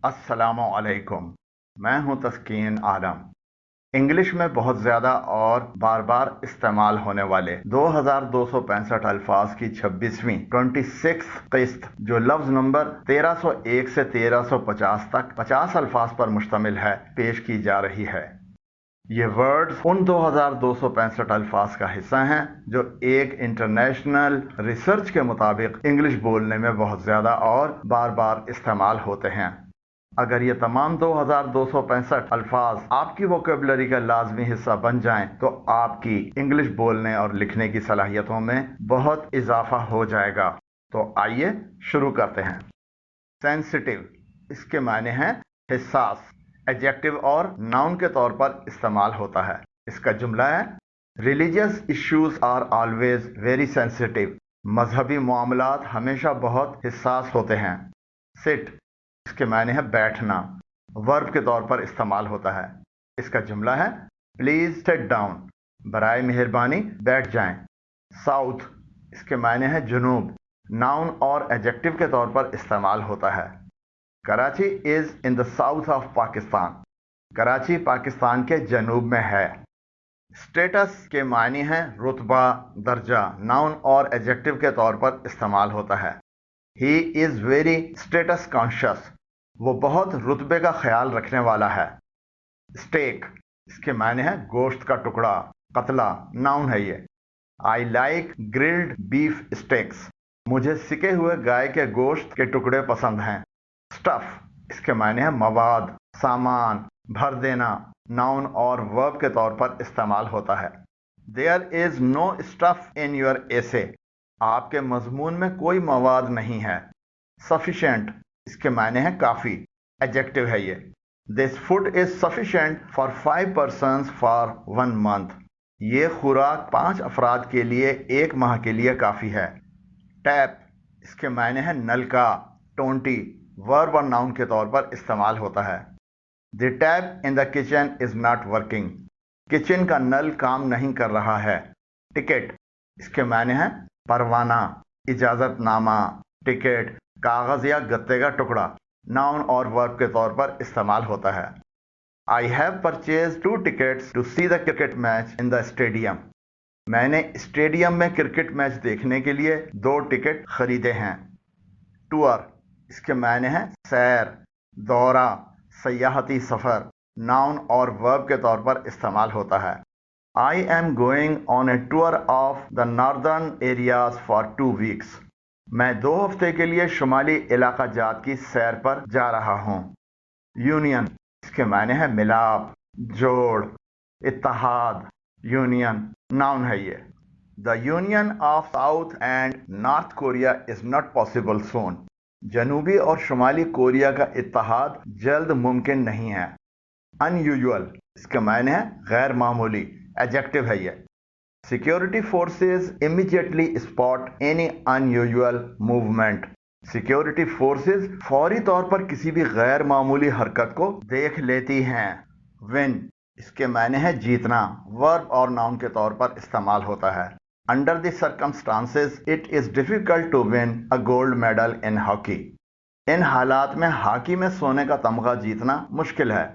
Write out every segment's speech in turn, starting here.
अस्सलामु अलैकुम। मैं हूं तस्कीन आलम। इंग्लिश में बहुत ज़्यादा और बार बार इस्तेमाल होने वाले 2265 अल्फाज की 26वीं 26 किस्त जो लफ्ज़ नंबर 1301 से 1350 तक 50 अल्फाज पर मुश्तमिल है, पेश की जा रही है। ये वर्ड्स उन 2265 अल्फाज का हिस्सा हैं जो एक इंटरनेशनल रिसर्च के मुताबिक इंग्लिश बोलने में बहुत ज़्यादा और बार बार इस्तेमाल होते हैं। अगर ये तमाम 2265 अल्फाज आपकी वोकेबलरी का लाजमी हिस्सा बन जाएं तो आपकी इंग्लिश बोलने और लिखने की सलाहियतों में बहुत इजाफा हो जाएगा। तो आइए शुरू करते हैं। सेंसिटिव, इसके माने हैं हिस्सास। एडजेक्टिव और नाउन के तौर पर इस्तेमाल होता है। इसका जुमला है religious issues are always very sensitive. मजहबी मामलात हमेशा बहुत हिस्सास होते हैं। सिट, इसके माने है बैठना। वर्ब के तौर पर इस्तेमाल होता है। इसका जुमला है प्लीज सिट डाउन, बराए मेहरबानी बैठ जाएं। साउथ, इसके माने है जुनूब। नाउन और एडजेक्टिव के तौर पर इस्तेमाल होता है। Karachi is in the south of Pakistan. Karachi Pakistan के जनूब में है। स्टेटस के मानी हैं रुतबा, दर्जा। नाउन और एडजेक्टिव के तौर पर इस्तेमाल होता है। He is very status conscious, वो बहुत रुतबे का ख्याल रखने वाला है। स्टेक, इसके माने हैं गोश्त का टुकड़ा, कतला। नाउन है ये। I like grilled beef stakes, मुझे सिके हुए गाय के गोश्त के टुकड़े पसंद हैं। स्टफ, इसके माने हैं मवाद, सामान, भर देना। नाउन और वर्ब के तौर पर इस्तेमाल होता है। There is no stuff in your essay, आपके मजमून में कोई मवाद नहीं है। सफिशेंट, इसके माने हैं काफी। एडजेक्टिव है ये। This food is sufficient for 5 persons for 1 month, ये खुराक 5 अफराद के लिए 1 माह के लिए काफी है। टैप, इसके माने हैं नलका, टोंटी। वर्ब और नाउन के तौर पर इस्तेमाल होता है। The tap in the kitchen is not working, kitchen का नल काम नहीं कर रहा है। टिकट, इसके माने हैं परवाना, इजाजतनामा। टिकट कागज या गत्ते का टुकड़ा। नाउन और वर्ब के तौर पर इस्तेमाल होता है। I have purchase 2 tickets to see the cricket match in the stadium, मैंने स्टेडियम में क्रिकेट मैच देखने के लिए 2 टिकट खरीदे हैं। टूर, इसके मायने हैं सैर, दौरा, सयाहती सफर। नाउन और वर्ब के तौर पर इस्तेमाल होता है। I am going on A tour of the northern areas for 2 weeks, मैं 2 हफ्ते के लिए शुमाली इलाका जात की सैर पर जा रहा हूँ। यूनियन, इसके मायने हैं मिलाप, जोड़, इत्तेहाद। यूनियन नाउन है ये। The union of South and North Korea is not possible soon, जनूबी और शुमाली कोरिया का इत्तेहाद जल्द मुमकिन नहीं है। अनयूजुअल, इसके मायने हैं गैर मामूली। एडजेक्टिव है ये। Security forces immediately spot any unusual movement, security forces फौरी तौर पर किसी भी गैर मामूली हरकत को देख लेती हैं। विन, इसके मायने है जीतना। वर्ब और नाउन के तौर पर इस्तेमाल होता है। Under the circumstances it is difficult to win a gold medal in hockey, इन हालात में हॉकी में सोने का तमगा जीतना मुश्किल है।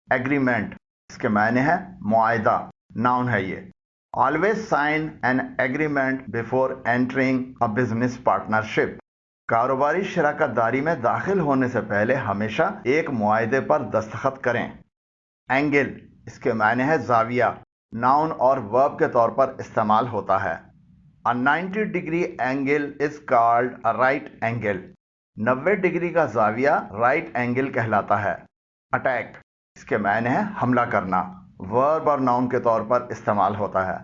एग्रीमेंट, इसके मायने है मुआयदा। नाउन है ये। Always sign an agreement before entering a business partnership, कारोबारी शराकतदारी में दाखिल होने से पहले हमेशा एक मुआहदे पर दस्तखत करें। एंगल, इसके मायने है जाविया। नाउन और वर्ब के तौर पर इस्तेमाल होता है। अ 90 degree angle is called a right angle, 90 degree का जाविया राइट एंगल कहलाता है। अटैक, इसके मायने है हमला करना। वर्ब और नाउन के तौर पर इस्तेमाल होता है।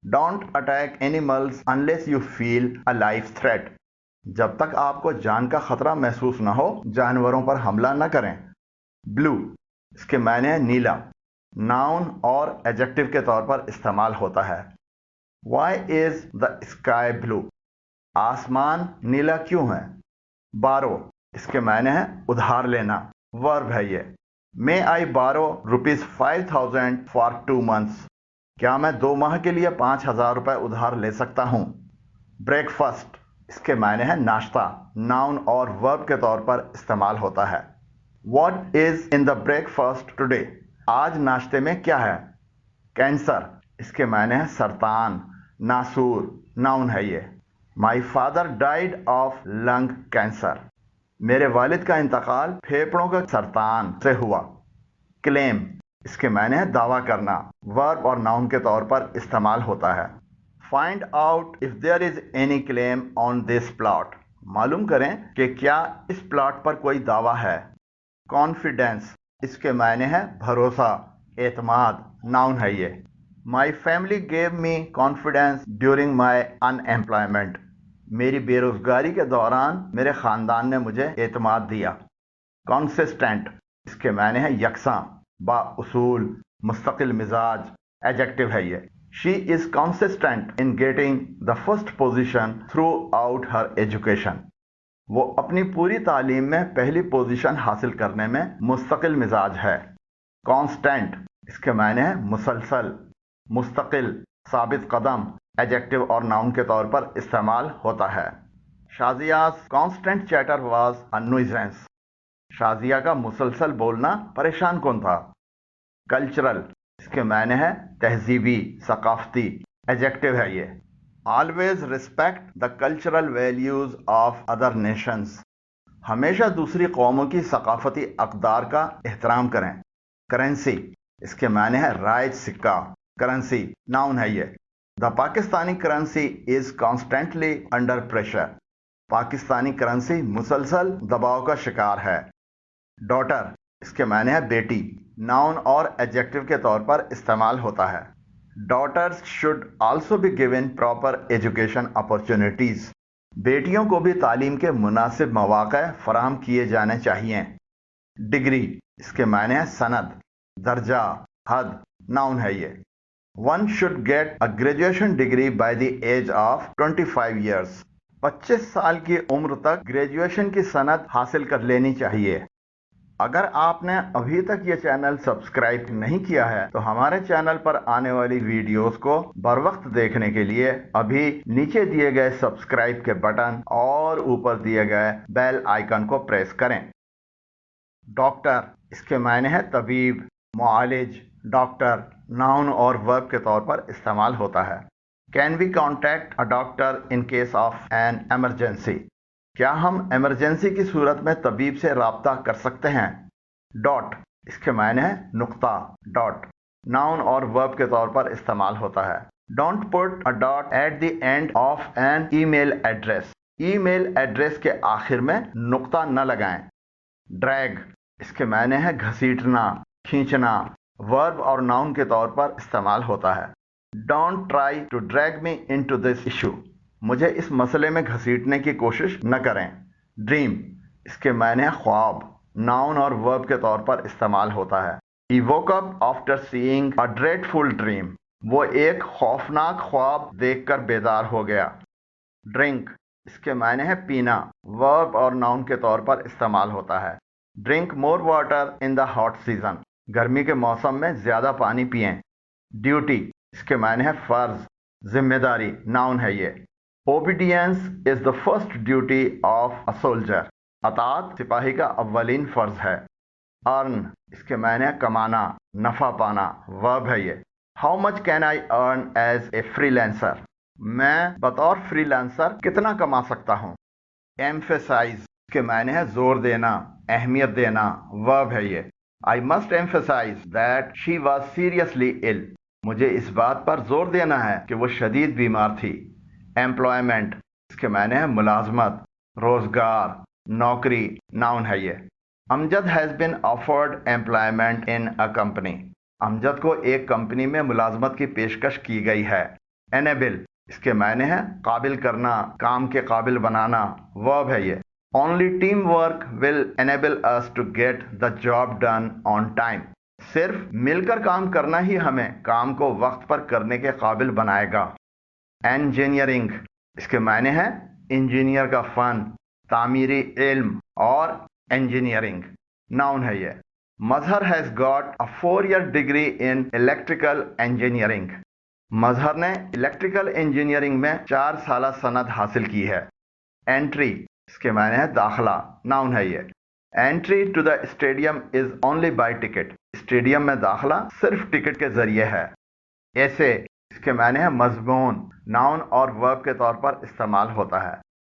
Don't attack animals unless you feel a life threat, जब तक आपको जान का खतरा महसूस न हो जानवरों पर हमला न करें। ब्लू, इसके मायने है नीला। नाउन और एडजेक्टिव के तौर पर इस्तेमाल होता है। Why is the sky blue, आसमान नीला क्यों है। बारो, इसके मायने है उधार लेना। वर्ब है ये। मे आई बारो ₹5,000 फॉर 2 months, क्या मैं 2 माह के लिए 5,000 रुपए उधार ले सकता हूँ। ब्रेकफास्ट, इसके मायने हैं नाश्ता। नाउन और वर्ब के तौर पर इस्तेमाल होता है। What is in the breakfast today? आज नाश्ते में क्या है? कैंसर, इसके मायने है सरतान, नासूर, नाउन है ये। My father died of lung cancer, मेरे वालिद का इंतकाल फेफड़ों के सरतान से हुआ। क्लेम, इसके मायने है दावा करना, वर्ब और नाउन के तौर पर इस्तेमाल होता है। Find out if there is any claim on this plot, मालूम करें कि क्या इस प्लॉट पर कोई दावा है। कॉन्फिडेंस, इसके मायने है भरोसा, एतमाद, नाउन है ये। My family gave me confidence during my unemployment, मेरी बेरोजगारी के दौरान मेरे खानदान ने मुझे एतमाद दिया। कॉन्सिस्टेंट, इसके मायने है यकसां, बाउसूल, मुस्तकिल मिजाज, एडजेक्टिव है ये। She is consistent in getting the first position through out her education, वो अपनी पूरी तालीम में पहली पोजीशन हासिल करने में मुस्तकिल मिजाज है। कांस्टेंट, इसके मायने है मुसलसल, मुस्तकिल, साबित कदम, एडजेक्टिव और नाउन के तौर पर इस्तेमाल होता है। Shazia's constant chatter was a nuisance, Shazia का मुसलसल बोलना परेशान कौन था। कल्चरल, इसके मायने है तहजीबी, सकाफती, एडजेक्टिव है ये। Always respect the cultural values of other Nations, हमेशा दूसरी कौमों की सकाफती अक़दार का एहतराम करें। करेंसी, इसके मायने है राइज सिक्का, करेंसी, नाउन है ये। The Pakistani currency is constantly under pressure, Pakistani currency मुसलसल दबाव का शिकार है। डॉटर, इसके मायने है बेटी, नाउन और एडजेक्टिव के तौर पर इस्तेमाल होता है। Daughters should also be given proper education opportunities, बेटियों को भी तालीम के मुनासिब मौक़े फराहम किए जाने चाहिए। डिग्री, इसके मायने है सनद, दर्जा, हद, नाउन है ये। One should get a graduation degree by the age of 25 years, 25 साल की उम्र तक ग्रेजुएशन की सनद हासिल कर लेनी चाहिए। अगर आपने अभी तक ये चैनल सब्सक्राइब नहीं किया है तो हमारे चैनल पर आने वाली वीडियोस को बर वक्त देखने के लिए अभी नीचे दिए गए सब्सक्राइब के बटन और ऊपर दिए गए बेल आइकन को प्रेस करें। डॉक्टर, इसके मायने है तबीब, मुआलिज, डॉक्टर, नाउन और वर्ब के तौर पर इस्तेमाल होता है। Can we contact a doctor in case of an emergency, क्या हम इमरजेंसी की सूरत में तबीब से राब्ता कर सकते हैं। डॉट, इसके मायने है नुक्ता, डॉट, नाउन और वर्ब के तौर पर इस्तेमाल होता है। Don't put a dot at the end of an email address, email address के आखिर में नुक्ता न लगाएं। ड्रैग, इसके मायने है घसीटना, खींचना, वर्ब और नाउन के तौर पर इस्तेमाल होता है। Don't try to drag me into this issue, मुझे इस मसले में घसीटने की कोशिश न करें। ड्रीम, इसके मायने है ख्वाब, नाउन और वर्ब के तौर पर इस्तेमाल होता है। He woke up after seeing a dreadful dream, वो एक खौफनाक ख्वाब देखकर बेदार हो गया। ड्रिंक, इसके मायने है पीना, वर्ब और नाउन के तौर पर इस्तेमाल होता है। Drink more water in the hot season, गर्मी के मौसम में ज्यादा पानी पिएं। ड्यूटी, इसके मायने है फर्ज, जिम्मेदारी, नाउन है ये। Obedience is the first duty of a soldier, अतात सिपाही का अव्वलीन फर्ज है। अर्न, इसके मायने कमाना, नफा पाना, वर्ब है ये। How much can I earn as a freelancer, मैं बतौर फ्रीलांसर कितना कमा सकता हूँ। एम्फेसाइज, इसके मायने है जोर देना, अहमियत देना, वर्ब है ये। I must emphasise that she was seriously ill, मुझे इस बात पर जोर देना है कि वो शदीद बीमार थी। एम्प्लॉयमेंट, इसके मायने है मुलाजमत, रोजगार, नौकरी, नाउन है ये। Amjad has been offered employment in a company, Amjad को एक कंपनी में मुलाजमत की पेशकश की गई है। एनेबल, इसके मायने है काबिल करना, काम के काबिल बनाना, वर्ब है ये। Only team work will enable us to get the job done on time, सिर्फ मिलकर काम करना ही हमें काम को वक्त पर करने के काबिल बनाएगा। इंजीनियरिंग, इसके मायने हैं इंजीनियर का फन, तामीरी इल्म और इंजीनियरिंग, नाउन है ये। Mazhar has got a 4-year degree in electrical engineering, Mazhar ने इलेक्ट्रिकल इंजीनियरिंग में 4 साल सनद हासिल की है। एंट्री, इसके मायने है दाखला, नाउन है ये। Entry to the stadium is only by ticket. Stadium में दाखिला सिर्फ टिकट के जरिए है. ऐसे इसके माने है मजमून, नाउन और वर्ब के तौर पर इस्तेमाल होता है.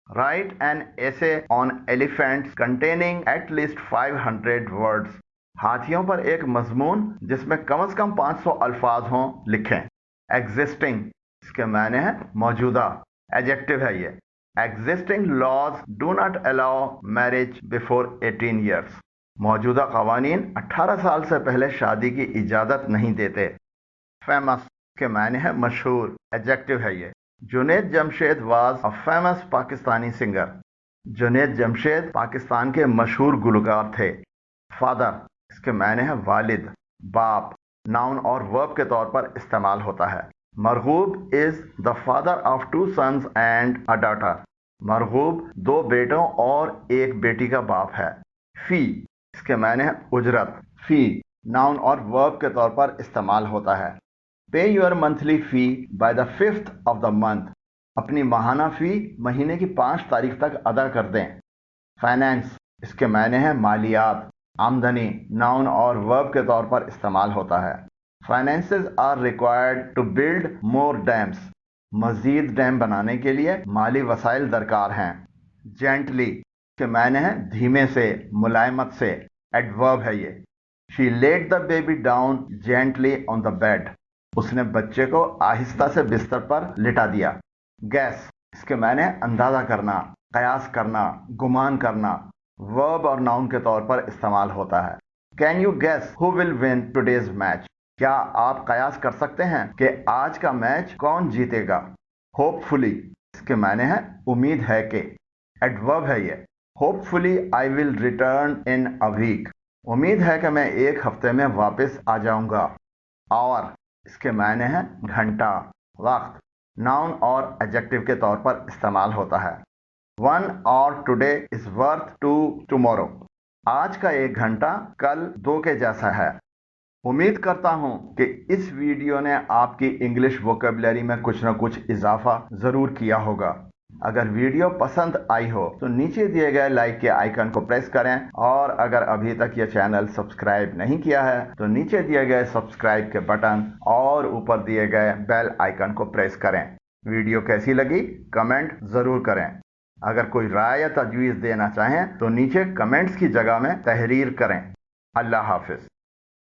Write an essay on elephants containing at least 500 words. हाथियों पर एक मजमून जिसमें कम से कम 500 अल्फाज हों लिखें. Existing इसके माने है मौजूदा, एडजेक्टिव है ये. Existing laws do not allow marriage before 18 years. मौजूदा कवानीन 18 साल से पहले शादी की इजाज़त नहीं देते. फेमस के माने है मशहूर, एडजेक्टिव है ये. Junaid Jamshed was a famous Pakistani singer. Junaid Jamshed Pakistan के मशहूर गुलकार थे. फादर इसके माने है वालिद, बाप, नाउन और वर्ब के तौर पर इस्तेमाल होता है. Marghoob is the father of 2 sons and a daughter. Marghoob 2 बेटों और एक बेटी का बाप है. फी इसके माने है उजरत. फी नाउन और वर्ब के तौर पर इस्तेमाल होता है. पे your monthly fee by the 5th of the month. अपनी माहाना फी महीने की 5 तारीख तक अदा कर दें. फाइनेंस इसके माने है मालियात, आमदनी, नाउन और वर्ब के तौर पर इस्तेमाल होता है. Finances are required to build more dams. मजीद डैम बनाने के लिए माली वसाइल दरकार हैं. जेंटली के माने हैं धीमे से, मुलायमत से, एडवर्ब है ये. She let the baby down gently on the bed. उसने बच्चे को आहिस्ता से बिस्तर पर लिटा दिया. गैस इसके माने अंदाजा करना, कयास करना, गुमान करना. वर्ब और नाउन के तौर पर इस्तेमाल होता है. Can you gas who will win today's match. क्या आप कयास कर सकते हैं कि आज का मैच कौन जीतेगा. होपफुली इसके माने हैं उम्मीद है कि, एडवर्ब है ये. Hopefully I will return in a week. उम्मीद है कि मैं एक हफ्ते में वापस आ जाऊंगा. आवर इसके माने हैं घंटा, वक्त, नाउन और एडजेक्टिव के तौर पर इस्तेमाल होता है. 1 hour today is worth 2 tomorrow. आज का 1 घंटा कल 2 के जैसा है. उम्मीद करता हूं कि इस वीडियो ने आपकी इंग्लिश वोकेबलरी में कुछ न कुछ इजाफा ज़रूर किया होगा. अगर वीडियो पसंद आई हो तो नीचे दिए गए लाइक के आइकन को प्रेस करें, और अगर अभी तक ये चैनल सब्सक्राइब नहीं किया है तो नीचे दिए गए सब्सक्राइब के बटन और ऊपर दिए गए बेल आइकन को प्रेस करें. वीडियो कैसी लगी कमेंट ज़रूर करें. अगर कोई राय या तजवीज़ देना चाहें तो नीचे कमेंट्स की जगह में तहरीर करें. अल्लाह हाफिज.